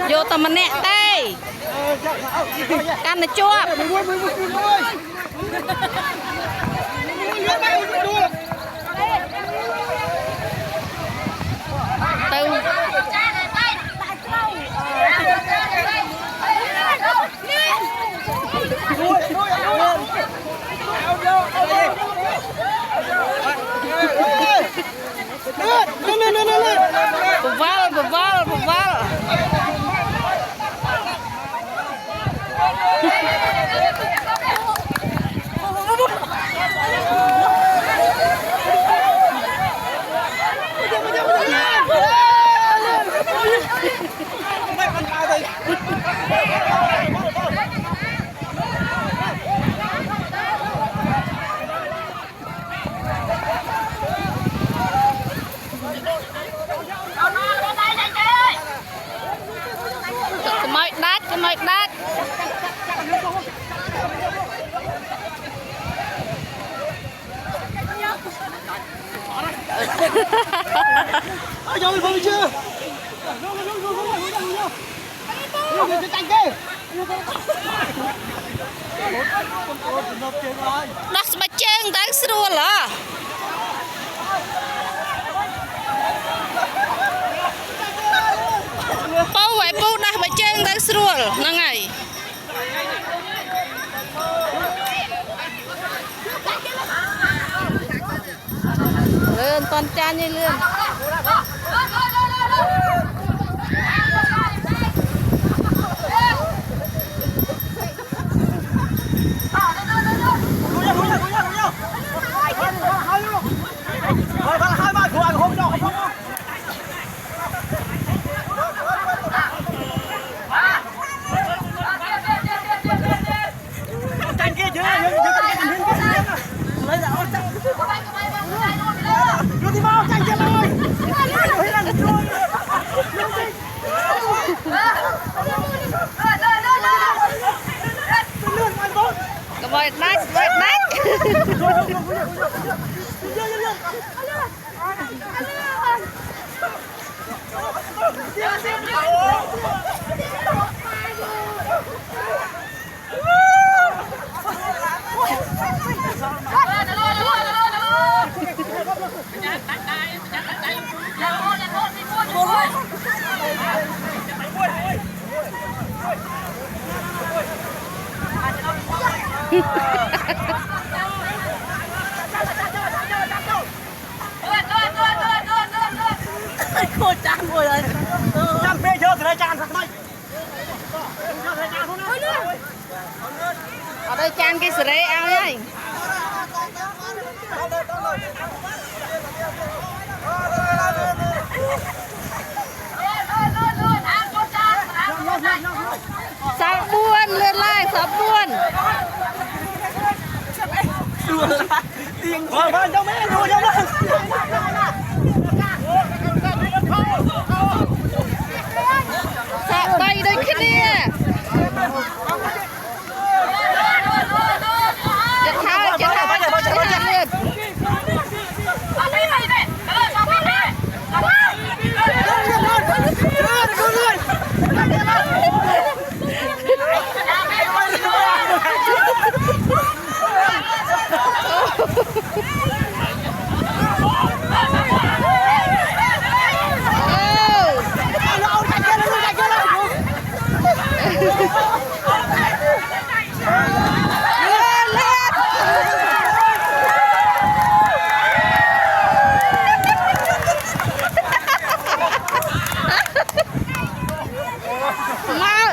vô tầm mình nè đây căn là chua từ Beval. Mày đắt rồi không chưa đắt mà chân đáng xưa là bao vậy bao đắt mà chân đáng xưa là ngày lên toàn cha như lên Vậy đắt. Cô chán rồi đấy. Chán phê chưa thì đây chán thật đấy. Ở đây chan cái sợi ao nhá. Sao buôn lên lại sao buôn. Tiền vâng cho mấy đùa cho nó. Sao đây đây kia nè. Chết tháo lên. Mau.